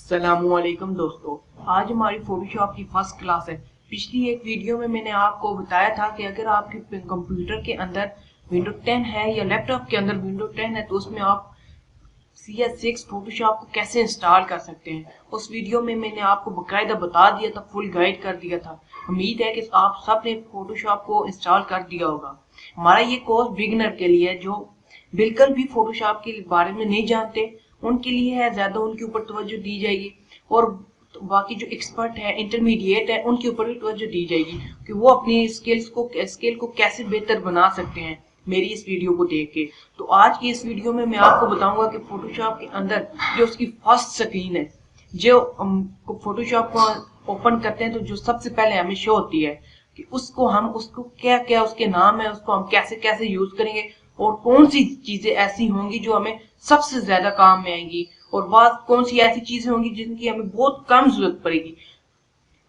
अस्सलामुअलैकुम दोस्तों, आज हमारी फोटोशॉप की फर्स्ट क्लास है। पिछली एक वीडियो में मैंने आपको बताया था कि अगर आपके कंप्यूटर के अंदर विंडो 10 है या लैपटॉप के अंदर विंडो 10 है तो उसमें आप CS6 फोटोशॉप को कैसे इंस्टॉल कर सकते हैं। उस वीडियो में मैंने आपको बकायदा बता दिया था, फुल गाइड कर दिया था। उम्मीद है कि आप सब ने फोटोशॉप को इंस्टॉल कर दिया होगा। हमारा ये कोर्स बिगिनर के लिए है, जो बिल्कुल भी फोटोशॉप के बारे में नहीं जानते उनके लिए है। ज्यादा उनके ऊपर तवज्जो दी जाएगी और बाकी जो एक्सपर्ट है, इंटरमीडिएट है, उनके ऊपर भी तवज्जो दी जाएगी कि वो अपनी स्किल को कैसे बेहतर बना सकते हैं मेरी इस वीडियो को देख के। तो आज की इस वीडियो में मैं आपको बताऊंगा कि फोटोशॉप के अंदर जो उसकी फर्स्ट स्क्रीन है, जो फोटोशॉप को ओपन करते हैं तो जो सबसे पहले हमें शो होती है कि उसको क्या क्या उसके नाम है, उसको हम कैसे कैसे यूज करेंगे और कौन सी चीजें ऐसी होंगी जो हमें सबसे ज्यादा काम में आएंगी और बात कौन सी ऐसी चीजें होंगी जिनकी हमें बहुत कम जरूरत पड़ेगी।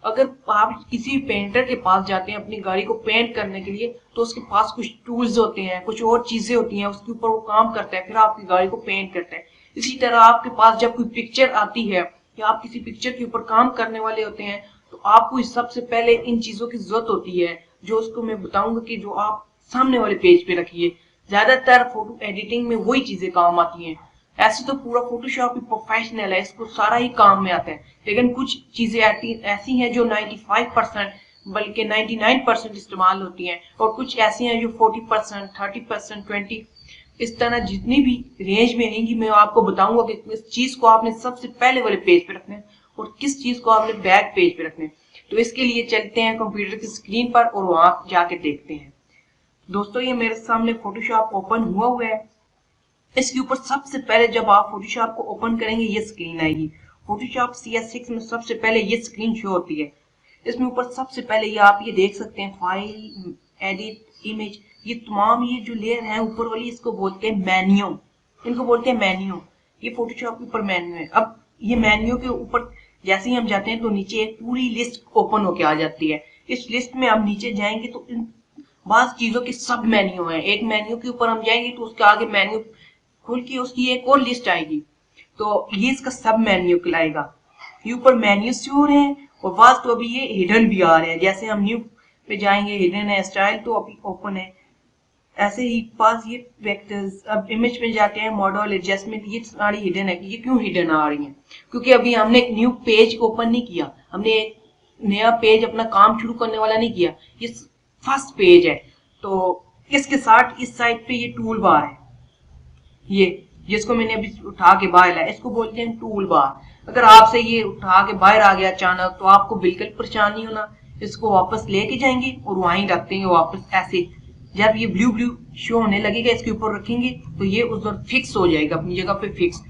अगर आप किसी पेंटर के पास जाते हैं अपनी गाड़ी को पेंट करने के लिए तो उसके पास कुछ टूल्स होते हैं, कुछ और चीजें होती हैं, उसके ऊपर वो काम करता है, फिर आपकी गाड़ी को पेंट करता है। इसी तरह आपके पास जब कोई पिक्चर आती है या आप किसी पिक्चर के ऊपर काम करने वाले होते हैं तो आपको सबसे पहले इन चीजों की जरूरत होती है, जो उसको मैं बताऊंगा कि जो आप सामने वाले पेज पे रखिए। ज्यादातर फोटो एडिटिंग में वही चीजें काम आती हैं। ऐसे तो पूरा फोटोशॉप ही प्रोफेशनल है, इसको सारा ही काम में आता है, लेकिन कुछ चीजें ऐसी हैं जो 95% बल्कि 99% इस्तेमाल होती हैं और कुछ ऐसी हैं जो 40%, 30%, 20 इस तरह जितनी भी रेंज में रहेंगी मैं आपको बताऊंगा कि किस चीज को आपने सबसे पहले वाले पेज पे रखना है और किस चीज को आपने बैक पेज पे रखना है। तो इसके लिए चलते हैं कंप्यूटर की स्क्रीन पर और वहां जाके देखते हैं। दोस्तों, ये मेरे सामने फोटोशॉप ओपन हुआ है। इसके ऊपर सबसे पहले जब आप फोटोशॉप को ओपन करेंगे ये स्क्रीन आएगी। फोटोशॉप CS6 में सबसे पहले ये स्क्रीन शो होती है। इसमें ऊपर सबसे पहले ये आप ये देख सकते हैं, फाइल, एडिट, इमेज, ये तमाम ये जो लेयर है ऊपर वाली इसको बोलते हैं मेन्यू। इनको बोलते हैं मेन्यू। ये फोटोशॉप के ऊपर मेन्यू है। अब ये मेन्यू के ऊपर जैसे ही हम जाते हैं तो नीचे एक पूरी लिस्ट ओपन होके आ जाती है। इस लिस्ट में हम नीचे जाएंगे तो बात चीजों के सब मेन्यू है। एक मेन्यू के ऊपर हम जाएंगे तो उसके आगे मेन्यू खुल के उसकी एक और लिस्ट आएगी, तो ये इसका सब मेन्यू कहलाएगा। ये ऊपर मेन्यू शो है और बात तो अभी ये हिडन भी आ रहे हैं। जैसे हम न्यू पे जाएंगे, हिडन है, स्टाइल तो अभी ओपन है। ऐसे ही पास ये वेक्टर्स, अब इमेज में जाते हैं, मॉडल, एडजस्टमेंट, ये सारी हिडन है। ये क्यों हिडन आ रही है? क्योंकि अभी हमने एक न्यू पेज ओपन नहीं किया, हमने एक नया पेज अपना काम शुरू करने वाला नहीं किया। ये फर्स्ट पेज है। तो इसके साथ इस साइड पे ये टूल बार है, ये जिसको मैंने अभी उठा के बाहर लाया, इसको बोलते हैं टूल बार। अगर आपसे ये उठा के बाहर आ गया अचानक तो आपको बिल्कुल परेशान नहीं होना। इसको वापस लेके जाएंगे और वहीं रख देंगे वापस ऐसे। जब ये ब्लू ब्लू शो होने लगेगा इसके ऊपर रखेंगे तो ये उस वक्त फिक्स हो जाएगा अपनी जगह पे फिक्स।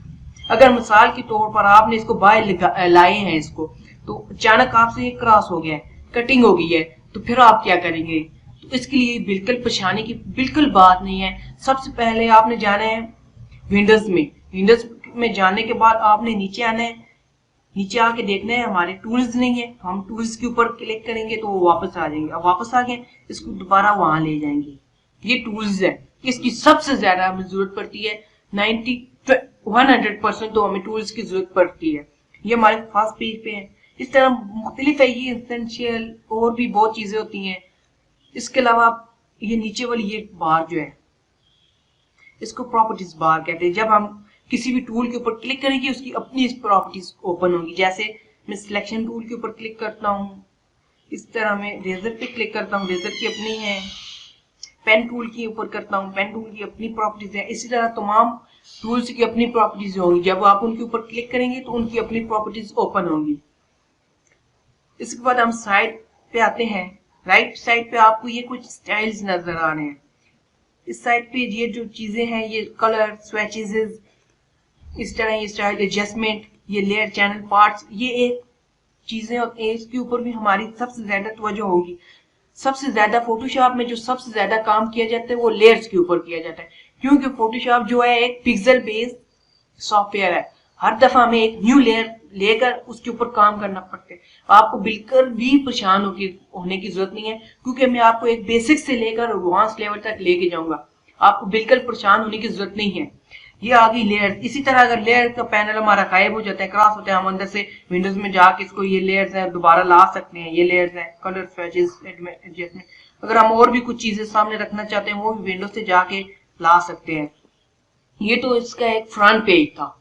अगर मिसाल के तौर पर आपने इसको बाहर लाए हैं इसको, तो अचानक आपसे ये क्रॉस हो गया है, कटिंग हो गई है, तो फिर आप क्या करेंगे? तो इसके लिए बिल्कुल परेशानी की बिल्कुल बात नहीं है। सबसे पहले आपने जाना है विंडोज में। विंडोज में जाने के बाद आपने नीचे आना है। नीचे आके देखना है हमारे टूल्स नहीं है, तो हम टूल्स के ऊपर क्लिक करेंगे तो वो वापस आ जाएंगे। अब वापस आ गए, इसको दोबारा वहां ले जाएंगे। ये टूल्स है, इसकी सबसे ज्यादा हमें जरूरत पड़ती है। 100% तो हमें टूल्स की जरूरत पड़ती है। ये हमारे फर्स्ट पेज पे है। इस तरह मुख्तलिफ है, ये एसेंशियल और भी बहुत चीजें होती हैं। इसके अलावा ये नीचे वाली ये बार जो है इसको प्रॉपर्टीज बार कहते हैं। जब हम किसी भी टूल के ऊपर क्लिक करेंगे उसकी अपनी प्रॉपर्टीज ओपन होंगी। जैसे मैं सिलेक्शन टूल के ऊपर क्लिक करता हूँ, इस तरह मैं रेजर पे क्लिक करता हूँ, रेजर की अपनी है। पेन टूल के ऊपर करता हूँ, पेन टूल की अपनी प्रॉपर्टीज है। इसी तरह तमाम टूल्स की अपनी प्रॉपर्टीज होंगी। जब आप उनके ऊपर क्लिक करेंगे तो उनकी अपनी प्रॉपर्टीज ओपन होंगी। इसके बाद हम साइड पे आते हैं। राइट साइड पे आपको ये कुछ स्टाइल्स नजर आ रहे हैं। इस साइड पे ये जो चीजें हैं, ये कलर स्वेचेस, इस तरह ये स्टाइल एडजस्टमेंट, ये लेयर, चैनल, पार्ट्स, ये एक चीजें होती हैं। इसके ऊपर भी हमारी सबसे ज्यादा तवज्जो होगी। सबसे ज्यादा फोटोशॉप में जो सबसे ज्यादा काम किया जाता है वो लेयर्स के ऊपर किया जाता है, क्योंकि फोटोशॉप जो है एक पिक्सल बेस्ड सॉफ्टवेयर है। हर दफा हमें एक न्यू लेयर लेकर उसके ऊपर काम करना पड़ता है। आपको बिल्कुल भी परेशान होने की जरूरत नहीं है, क्योंकि मैं आपको एक बेसिक से लेकर एडवांस लेवल तक लेके जाऊंगा। आपको बिल्कुल परेशान होने की जरूरत नहीं है। ये आ गई लेयर्स। इसी तरह अगर लेयर का पैनल हमारा गायब हो जाता है, क्रॉस होता है, हम अंदर से विंडोज में जाके इसको ये लेयर्स है दोबारा ला सकते हैं। ये लेयर्स है कलर स्वैचेस एडजस्टमेंट। अगर हम और भी कुछ चीजें सामने रखना चाहते हैं वो भी विंडोज से जाके ला सकते हैं। ये तो इसका एक फ्रंट पेज था।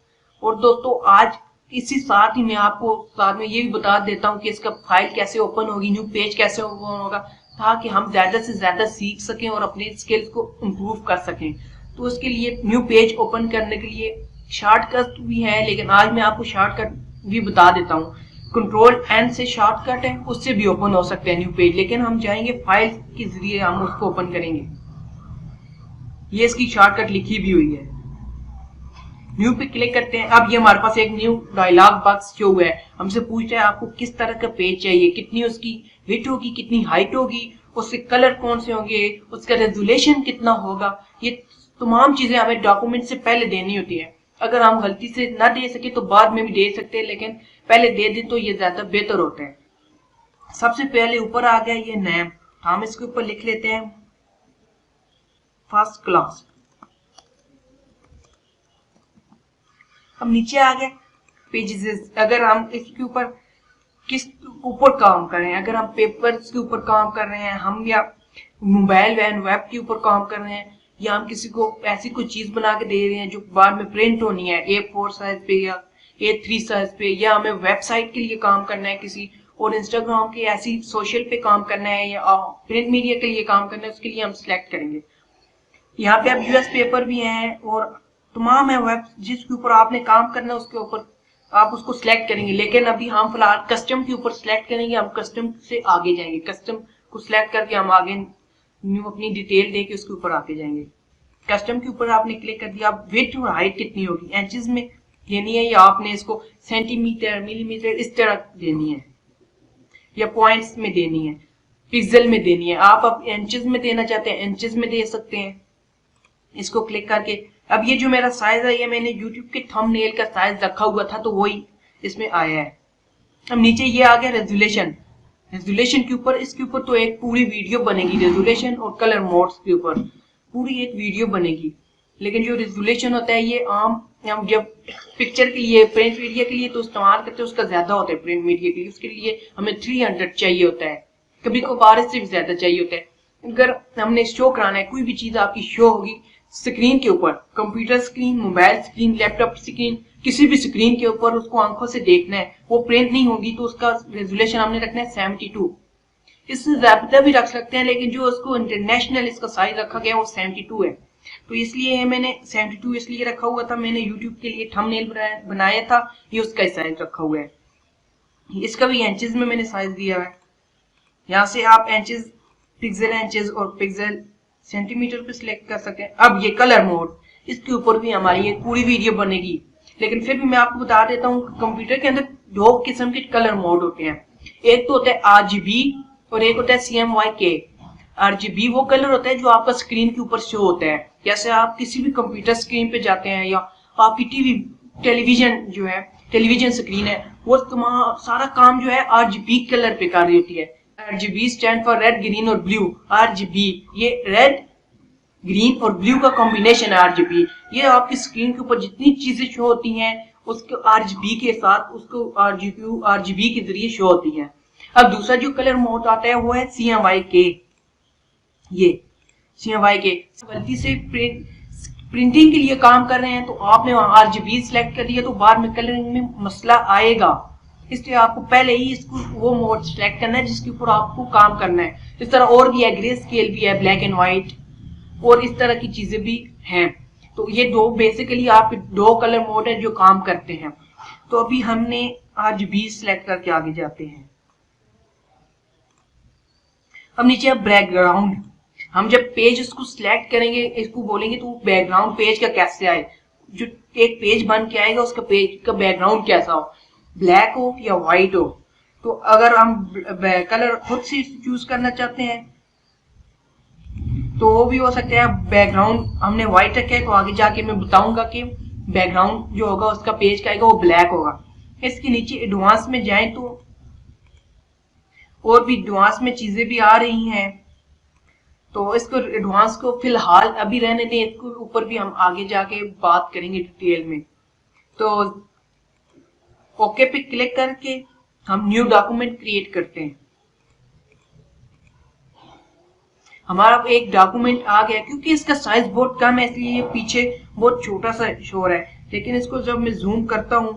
और दोस्तों आज इसी साथ ही मैं आपको साथ में ये भी बता देता हूँ कि इसका फाइल कैसे ओपन होगी, न्यू पेज कैसे ओपन होगा, ताकि हम ज्यादा से ज्यादा सीख सकें और अपने स्किल्स को इम्प्रूव कर सकें। तो उसके लिए न्यू पेज ओपन करने के लिए शॉर्टकट भी है, लेकिन आज मैं आपको शॉर्टकट भी बता देता हूँ। Ctrl+N से शॉर्टकट है, उससे भी ओपन हो सकते हैं न्यू पेज, लेकिन हम जाएंगे फाइल के जरिए हम उसको ओपन करेंगे। ये इसकी शॉर्टकट लिखी भी हुई है। न्यू पे क्लिक करते हैं। अब ये हमारे पास एक न्यू डायलॉग बॉक्स जो हुआ है, हमसे पूछता है आपको किस तरह का पेज चाहिए, कितनी उसकी विड्थ होगी, कितनी हाइट होगी, उसके कलर कौन से होंगे, उसका रेजोल्यूशन कितना होगा। ये तमाम चीजें हमें डॉक्यूमेंट से पहले देनी होती है। अगर हम गलती से ना दे सके तो बाद में भी दे सकते हैं, लेकिन पहले दे दें तो ये ज्यादा बेहतर होता है। सबसे पहले ऊपर आ गया ये नेम, हम इसके ऊपर लिख लेते हैं फर्स्ट क्लास। अब नीचे आ गया पेजेस। अगर हम इसके ऊपर किस ऊपर काम कर रहे हैं, अगर हम पेपर्स के ऊपर काम कर रहे हैं, हम या मोबाइल वैन वेब के ऊपर काम कर रहे हैं, या हम किसी को ऐसी कोई चीज बना के दे रहे हैं जो बाद में प्रिंट होनी है A4 साइज पे या A3 साइज पे, या हमें वेबसाइट के लिए काम करना है किसी, और इंस्टाग्राम की ऐसी सोशल पे काम करना है, या प्रिंट मीडिया के लिए काम करना है, उसके लिए हम सिलेक्ट करेंगे। यहाँ पे अब यूएस पेपर भी हैं और तमाम है वेब जिसके ऊपर आपने काम करना है उसके ऊपर आप उसको सिलेक्ट करेंगे। लेकिन अभी हम फिलहाल कस्टम के ऊपर सिलेक्ट करेंगे, हम कस्टम से आगे जाएंगे। कस्टम को सिलेक्ट करके हम आगे न्यू अपनी डिटेल देके उसके ऊपर आगे जाएंगे। कस्टम के ऊपर आपने क्लिक कर दिया। अब विड्थ और हाइट कितनी होगी, इंचेस में देनी है या आपने इसको सेंटीमीटर मिलीमीटर इस तरह देनी है, या पॉइंट्स में देनी है, पिक्सल में देनी है। आप अब इंचेस में देना चाहते हैं इंचेस में दे सकते हैं इसको क्लिक करके। अब ये जो मेरा साइज है ये मैंने YouTube के थंबनेल का साइज रखा हुआ था तो वही इसमें आया है। अब नीचे ये आ गया रेजोल्यूशन। रेजोल्यूशन के ऊपर इसके ऊपर तो एक पूरी वीडियो बनेगी, रेजोल्यूशन और कलर मोड्स के ऊपर पूरी एक वीडियो बनेगी। लेकिन जो रेजोल्यूशन होता है ये आम हम जब पिक्चर के लिए प्रिंट मीडिया के लिए तो इस्तेमाल करते हैं, उसका ज्यादा होता है प्रिंट मीडिया के लिए, उसके लिए हमें 300 चाहिए होता है, कभी कभार से भी ज्यादा चाहिए होता है। अगर हमने शो कराना है कोई भी चीज आपकी शो होगी स्क्रीन के ऊपर, computer screen, mobile screen, laptop screen, किसी भी स्क्रीन के ऊपर उसको आंखों से देखना है, वो प्रिंट नहीं होगी तो उसका रेजोल्यूशन हमने रखना है 72। इससे ज्यादा भी रख सकते हैं, लेकिन जो उसको इंटरनेशनल इसका साइज रखा गया वो 72 है। तो इसलिए मैंने 72 इसलिए रखा हुआ था, मैंने यूट्यूब के लिए थंबनेल बनाया था, ये उसका साइज रखा हुआ है। इसका भी इंचेस में मैंने साइज दिया है। यहाँ से आप इंचेस, पिक्सल इंचेस और पिक्सल सेंटीमीटर पे सिलेक्ट कर सकते हैं। अब ये कलर मोड, इसके ऊपर भी हमारी एक पूरी वीडियो बनेगी, लेकिन फिर भी मैं आपको बता देता हूँ कंप्यूटर के अंदर दो किस्म के कलर मोड होते हैं। एक तो होता है RGB और एक होता है CMYK। RGB वो कलर होता है जो आपका स्क्रीन के ऊपर शो होता है। जैसे आप किसी भी कंप्यूटर स्क्रीन पे जाते हैं या आपकी टेलीविजन जो है, टेलीविजन स्क्रीन है, वो तुम्हारा सारा काम जो है RGB कलर पे कर रही होती है। RGB stand for red, green और ब्लू। RGB ये रेड, ग्रीन और ब्लू का कॉम्बिनेशन है RGB। ये आपकी स्क्रीन के ऊपर जितनी चीजें शो होती हैं उसको RGB के साथ उसको RGB के जरिए शो होती हैं। अब दूसरा जो कलर मोड आता है वो है CMYK। ये CMYK गलती से प्रिंटिंग के लिए काम कर रहे हैं तो आपने RGB सिलेक्ट कर दिया तो बाद में कलरिंग में मसला आएगा, इसलिए आपको पहले ही इसको वो मोड सिलेक्ट करना है जिसके ऊपर आपको काम करना है। इस तरह और भी है, ग्रे स्केल भी है, ब्लैक एंड व्हाइट और इस तरह की चीजें भी हैं। तो ये दो बेसिकली आपके दो कलर मोड है जो काम करते हैं। तो अभी हमने RGB सिलेक्ट करके आगे जाते हैं। अब नीचे है बैकग्राउंड। हम जब पेज उसको सिलेक्ट करेंगे, इसको बोलेंगे तो बैकग्राउंड पेज का कैसे आए, जो एक पेज बन के आएगा उसका पेज का बैकग्राउंड कैसा हो, ब्लैक हो या व्हाइट हो। तो अगर हम कलर खुद से चूज करना चाहते हैं तो वो भी हो सकता है। बैकग्राउंड हमने व्हाइट रखा है तो आगे जाके मैं बताऊंगा कि बैकग्राउंड जो होगा उसका पेज का आएगा वो ब्लैक होगा। इसके नीचे एडवांस में जाएं तो और भी एडवांस में चीजें भी आ रही हैं। तो इसको एडवांस को फिलहाल अभी रहने दें, इसके ऊपर भी हम आगे जाके बात करेंगे डिटेल में। तो ओके पे क्लिक करके हम न्यू डॉक्यूमेंट क्रिएट करते हैं। हमारा एक डॉक्यूमेंट आ गया। क्योंकि इसका साइज बहुत कम है इसलिए ये पीछे बहुत छोटा सा शो हो रहा है, लेकिन इसको जब मैं जूम करता हूं,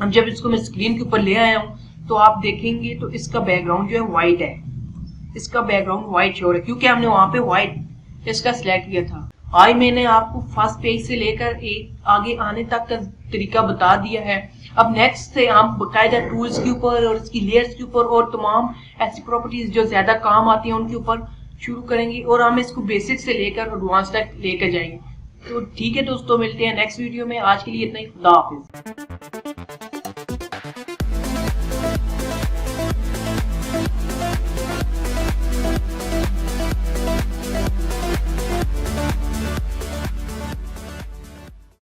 अब जब इसको मैं स्क्रीन के ऊपर ले आया हूं तो आप देखेंगे तो इसका बैकग्राउंड जो है व्हाइट है। इसका बैकग्राउंड व्हाइट शो हो रहा है क्योंकि हमने वहां पे व्हाइट इसका सिलेक्ट किया था। आज मैंने आपको फर्स्ट पेज से लेकर एक आगे आने तक का तरीका बता दिया है। अब नेक्स्ट से हम बकायदा टूल्स के ऊपर और इसकी लेयर्स के ऊपर और तमाम ऐसी प्रॉपर्टीज जो ज्यादा काम आती हैं उनके ऊपर शुरू करेंगे और हम इसको बेसिक से लेकर एडवांस तक लेकर जाएंगे। तो ठीक है दोस्तों, मिलते हैं नेक्स्ट वीडियो में। आज के लिए इतना ही। खुदा हाफिज।